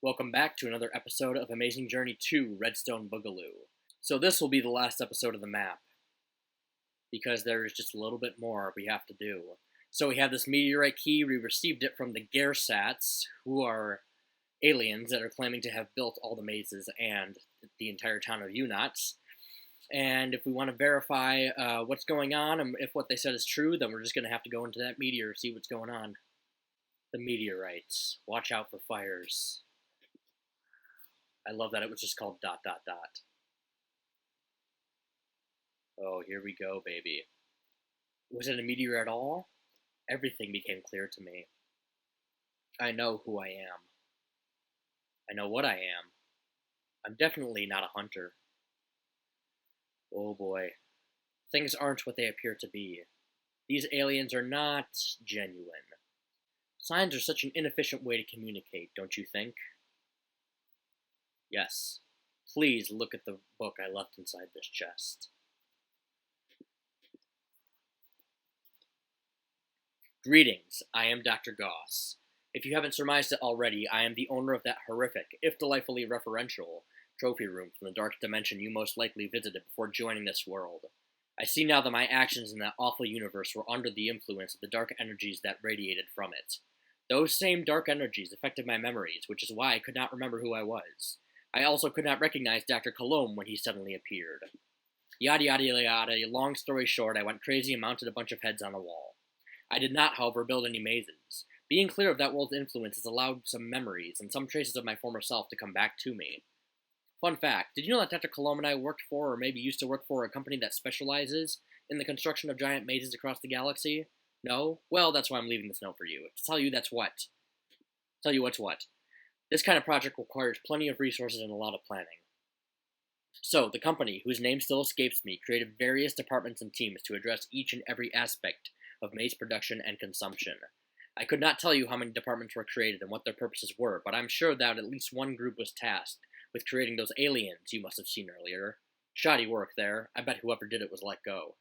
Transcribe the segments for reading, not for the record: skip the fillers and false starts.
Welcome back to another episode of Amazing Journey 2 Redstone Boogaloo. So this will be the last episode of the map, because there is just a little bit more we have to do. So we have this meteorite key, we received it from the Gersats, who are aliens that are claiming to have built all the mazes and the entire town of Unots. And if we want to verify what's going on, and if what they said is true, then we're just going to have to go into that meteor and see what's going on. The meteorites. Watch out for fires. I love that it was just called ... Oh, here we go, baby. Was it a meteor at all? Everything became clear to me. I know who I am. I know what I am. I'm definitely not a hunter. Oh boy. Things aren't what they appear to be. These aliens are not genuine. Signs are such an inefficient way to communicate, don't you think? Yes. Please look at the book I left inside this chest. Greetings, I am Dr. Goss. If you haven't surmised it already, I am the owner of that horrific, if delightfully referential, trophy room from the dark dimension you most likely visited before joining this world. I see now that my actions in that awful universe were under the influence of the dark energies that radiated from it. Those same dark energies affected my memories, which is why I could not remember who I was. I also could not recognize Dr. Colomb when he suddenly appeared. Yada yada yada, long story short, I went crazy and mounted a bunch of heads on the wall. I did not, however, build any mazes. Being clear of that world's influence has allowed some memories and some traces of my former self to come back to me. Fun fact, did you know that Dr. Colomb and I worked for, or maybe used to work for, a company that specializes in the construction of giant mazes across the galaxy? No? Well, that's why I'm leaving this note for you. To tell you that's what. Tell you what's what. This kind of project requires plenty of resources and a lot of planning. So, the company, whose name still escapes me, created various departments and teams to address each and every aspect of maze production and consumption. I could not tell you how many departments were created and what their purposes were, but I'm sure that at least one group was tasked with creating those aliens you must have seen earlier. Shoddy work there. I bet whoever did it was let go.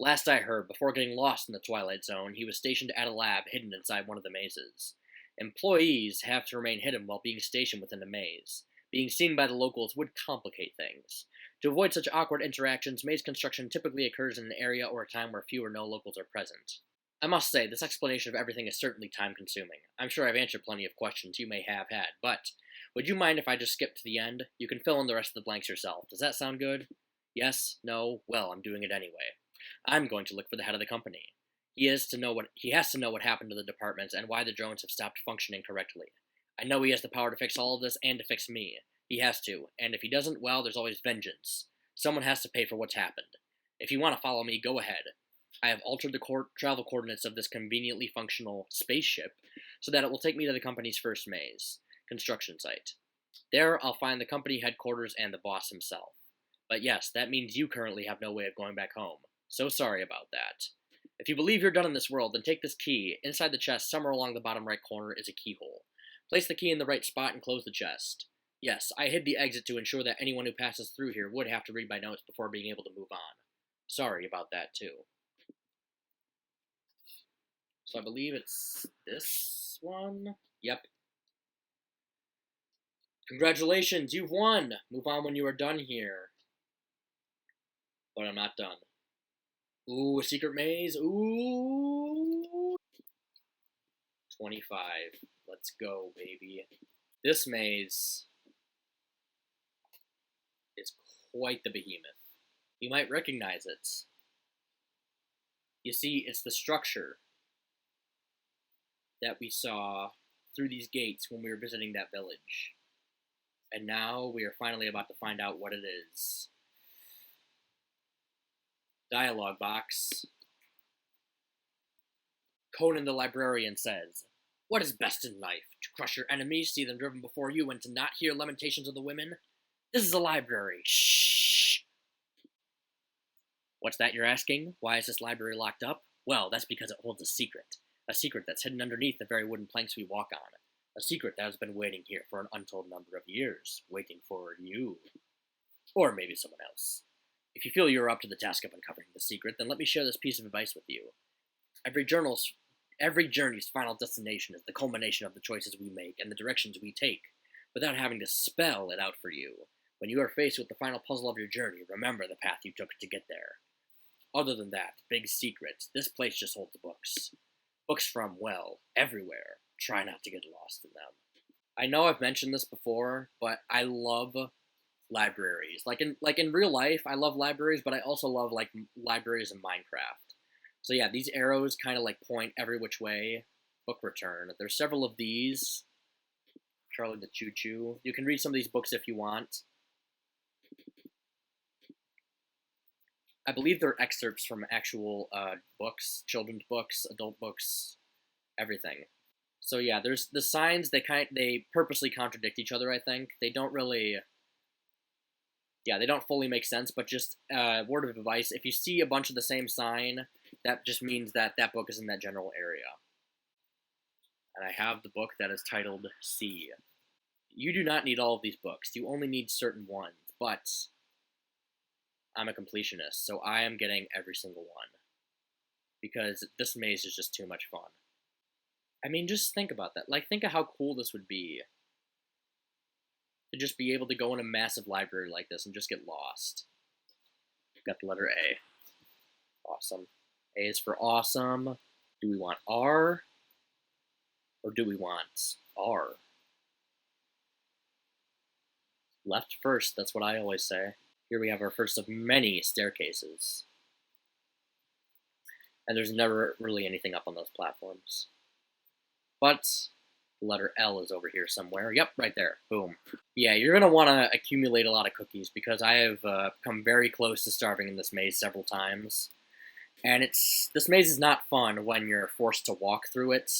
Last I heard, before getting lost in the Twilight Zone, he was stationed at a lab hidden inside one of the mazes. Employees have to remain hidden while being stationed within a maze. Being seen by the locals would complicate things. To avoid such awkward interactions, maze construction typically occurs in an area or a time where few or no locals are present. I must say, this explanation of everything is certainly time-consuming. I'm sure I've answered plenty of questions you may have had, but would you mind if I just skip to the end? You can fill in the rest of the blanks yourself. Does that sound good? Yes? No? Well, I'm doing it anyway. I'm going to look for the head of the company. He has to know what happened to the departments and why the drones have stopped functioning correctly. I know he has the power to fix all of this and to fix me. He has to, and if he doesn't, well, there's always vengeance. Someone has to pay for what's happened. If you want to follow me, go ahead. I have altered the travel coordinates of this conveniently functional spaceship so that it will take me to the company's first maze, construction site. There, I'll find the company headquarters and the boss himself. But yes, that means you currently have no way of going back home. So sorry about that. If you believe you're done in this world, then take this key. Inside the chest, somewhere along the bottom right corner, is a keyhole. Place the key in the right spot and close the chest. Yes, I hid the exit to ensure that anyone who passes through here would have to read my notes before being able to move on. Sorry about that, too. So I believe it's this one? Yep. Congratulations, you've won! Move on when you are done here. But I'm not done. Ooh, a secret maze. Ooh. 25. Let's go, baby. This maze is quite the behemoth. You might recognize it. You see, it's the structure that we saw through these gates when we were visiting that village. And now we are finally about to find out what it is. Dialogue box. Conan the librarian says, "What is best in life? To crush your enemies, see them driven before you, and to not hear lamentations of the women? This is a library. Shh." What's that you're asking? Why is this library locked up? Well, that's because it holds a secret. A secret that's hidden underneath the very wooden planks we walk on. A secret that has been waiting here for an untold number of years. Waiting for you. Or maybe someone else. If you feel you're up to the task of uncovering the secret, then let me share this piece of advice with you. Every journey's final destination is the culmination of the choices we make and the directions we take. without having to spell it out for you. When you are faced with the final puzzle of your journey, remember the path you took to get there. Other than that, big secret, this place just holds books. Books from, well, everywhere. Try not to get lost in them. I know I've mentioned this before, but I love libraries. Like in real life, I love libraries, but I also love like libraries in Minecraft. So yeah, these arrows kind of like point every which way. Book return. There's several of these. Charlie the Choo Choo. You can read some of these books if you want. I believe they're excerpts from actual books, children's books, adult books, everything. So yeah, there's the signs. They purposely contradict each other. I think they don't really. Yeah, they don't fully make sense. But just word of advice: if you see a bunch of the same sign, that just means that that book is in that general area. And I have the book that is titled C. You do not need all of these books. You only need certain ones. But I'm a completionist, so I am getting every single one. Because this maze is just too much fun. I mean, just think about that. Like, think of how cool this would be. To just be able to go in a massive library like this and just get lost. Got the letter A. Awesome. A is for awesome. Do we want R? Or do we want R? Left first, that's what I always say. Here we have our first of many staircases. And there's never really anything up on those platforms. But the letter L is over here somewhere. Yep, right there. Boom. Yeah, you're going to want to accumulate a lot of cookies because I have come very close to starving in this maze several times. And this maze is not fun when you're forced to walk through it.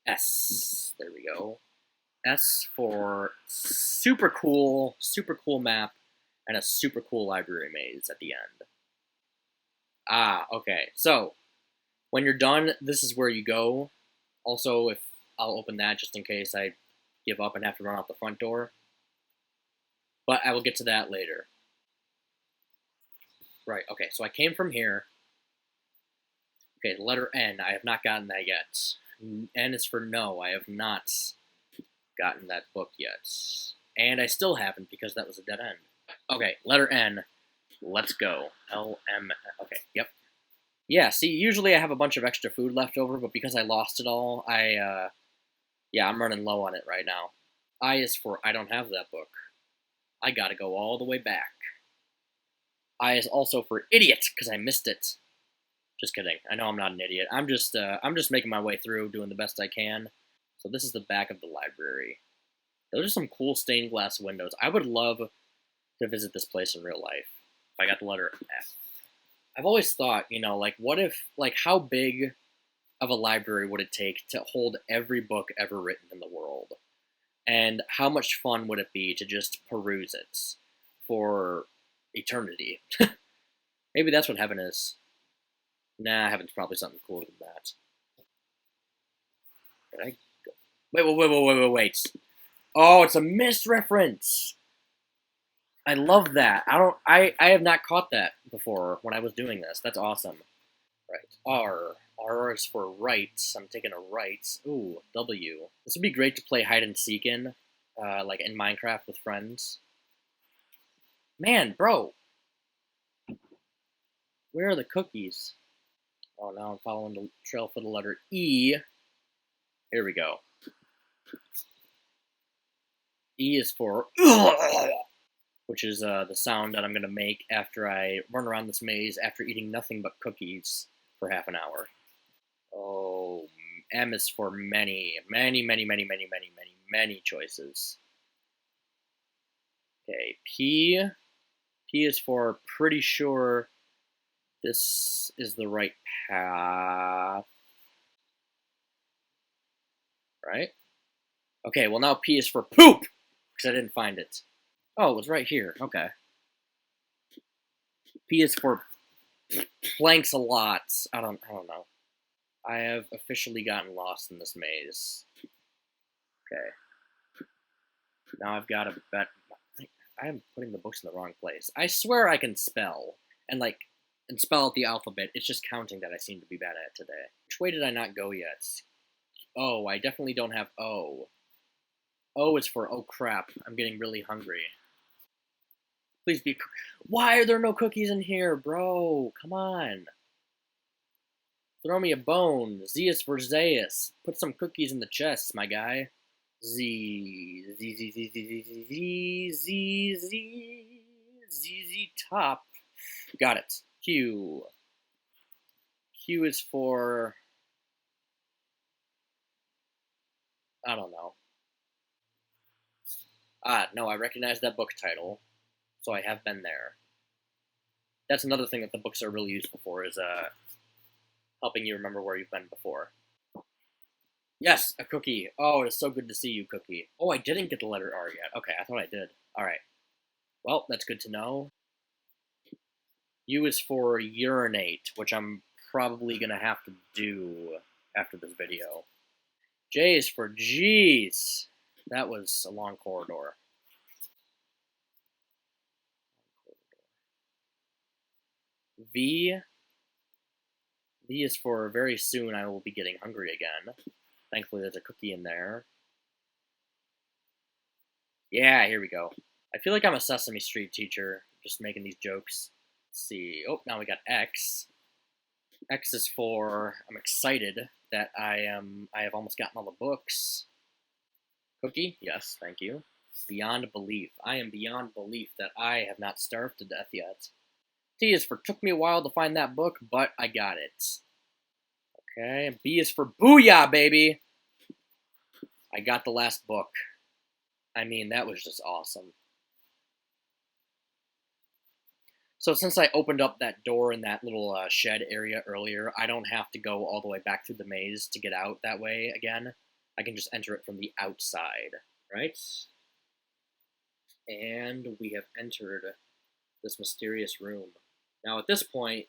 S. There we go. S for super cool map, and a super cool library maze at the end. Ah, okay. So, when you're done, this is where you go. Also, if I'll open that just in case I give up and have to run out the front door. But I will get to that later. Right, okay, so I came from here. Okay, the letter N, I have not gotten that yet. N is for no, I have not gotten that book yet. And I still haven't because that was a dead end. Okay, letter N. Let's go. L, M, okay, yep. Yeah, see, usually I have a bunch of extra food left over, but because I lost it all, yeah, I'm running low on it right now. I is for I don't have that book. I gotta go all the way back. I is also for idiot, because I missed it. Just kidding. I know I'm not an idiot. I'm just making my way through, doing the best I can. So this is the back of the library. Those are some cool stained glass windows. I would love to visit this place in real life. If I got the letter F. I've always thought, you know, like, what if, like, how big of a library would it take to hold every book ever written in the world? And how much fun would it be to just peruse it for eternity? Maybe that's what heaven is. Nah, heaven's probably something cooler than that. Did I go? Wait. Oh, it's a Myst reference! I love that. I have not caught that before when I was doing this. That's awesome. Right. R. R is for right. I'm taking a right. Ooh, W. This would be great to play hide and seek in, like in Minecraft with friends. Man, bro. Where are the cookies? Oh, now I'm following the trail for the letter E. Here we go. E is for which is the sound that I'm going to make after I run around this maze after eating nothing but cookies for half an hour. Oh, M is for many choices. Okay, P. P is for pretty sure this is the right path. Right? Okay, well now P is for poop! Because I didn't find it. Oh, it was right here. Okay. P is for planks a lot. I don't know. I have officially gotten lost in this maze. Okay. Now I've got to bet. I am putting the books in the wrong place. I swear I can spell and spell out the alphabet. It's just counting that I seem to be bad at it today. Which way did I not go yet? Oh, I definitely don't have O. O is for, oh crap, I'm getting really hungry. Please be, why are there no cookies in here, bro? Come on. Throw me a bone. Z is for Zaius. Put some cookies in the chest, my guy. Z, Z, Z, Z, Z, Z, Z, Z, Z, Z, Z, top. Got it. Q. Q is for, I don't know. No, I recognize that book title, so I have been there. That's another thing that the books are really useful for, is helping you remember where you've been before. Yes, a cookie. Oh, it's so good to see you, Cookie. Oh, I didn't get the letter R yet. Okay, I thought I did. Alright. Well, that's good to know. U is for urinate, which I'm probably gonna have to do after this video. J is for jeez. That was a long corridor. V. V is for very soon I will be getting hungry again. Thankfully there's a cookie in there. Yeah, here we go. I feel like I'm a Sesame Street teacher, just making these jokes. Let's see. Oh, now we got X. X is for, I'm excited that I have almost gotten all the books. Cookie? Yes, thank you. Beyond belief. I am beyond belief that I have not starved to death yet. T is for, took me a while to find that book, but I got it. Okay, B is for booyah, baby! I got the last book. I mean, that was just awesome. So since I opened up that door in that little shed area earlier, I don't have to go all the way back through the maze to get out that way again. I can just enter it from the outside, right? And we have entered this mysterious room. Now at this point,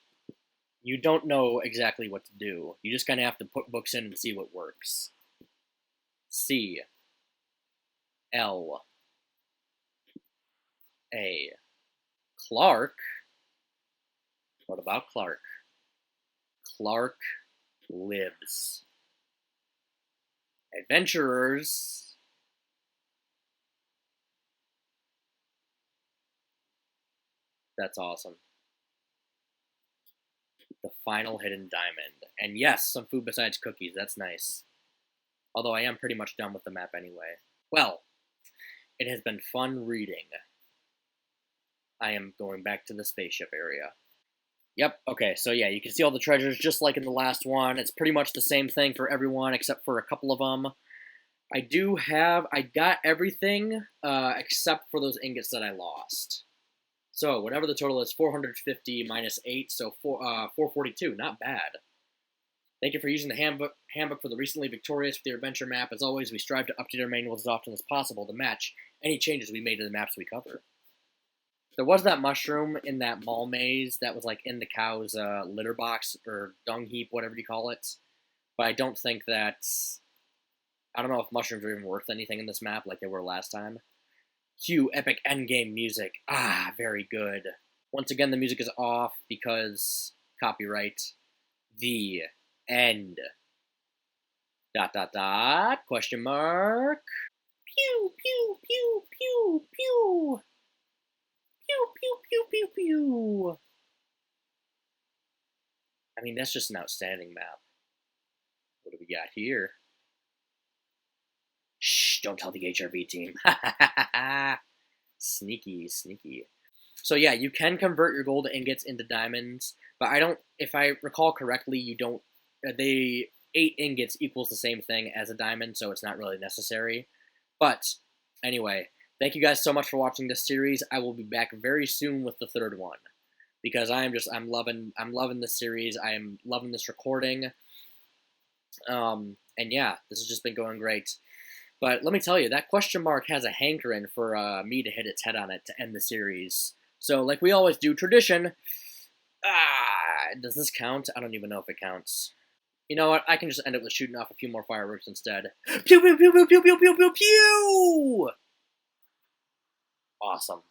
you don't know exactly what to do. You just kind of have to put books in and see what works. C. L. A. Clark. What about Clark? Clark lives. Adventurers. That's awesome. The final hidden diamond. And yes, some food besides cookies. That's nice. Although I am pretty much done with the map anyway. Well, it has been fun reading. I am going back to the spaceship area. Yep, okay, so yeah, you can see all the treasures just like in the last one. It's pretty much the same thing for everyone except for a couple of them. I got everything except for those ingots that I lost. So, whatever the total is, 450 minus 8, so 442, not bad. Thank you for using the handbook for the recently victorious with your adventure map. As always, we strive to update our manuals as often as possible to match any changes we made to the maps we cover. There was that mushroom in that mall maze that was like in the cow's litter box or dung heap, whatever you call it. But I don't think that's... I don't know if mushrooms are even worth anything in this map like they were last time. Cue epic endgame music. Ah, very good. Once again, the music is off because copyright. The end. ... Question mark. Pew, pew, pew, pew, pew. Pew, pew, pew, pew, pew. I mean, that's just an outstanding map. What do we got here? Shh, don't tell the HRV team. Sneaky, sneaky. So yeah, you can convert your gold ingots into diamonds, but I don't, if I recall correctly, you don't, 8 ingots equals the same thing as a diamond, so it's not really necessary. But, anyway, thank you guys so much for watching this series. I will be back very soon with the 3rd one. Because I'm loving this series. I am loving this recording. And yeah, this has just been going great. But let me tell you, that question mark has a hankering for me to hit its head on it to end the series. So, like we always do, tradition. Does this count? I don't even know if it counts. You know what? I can just end up with shooting off a few more fireworks instead. Pew, pew, pew, pew, pew, pew, pew, pew, pew! Awesome.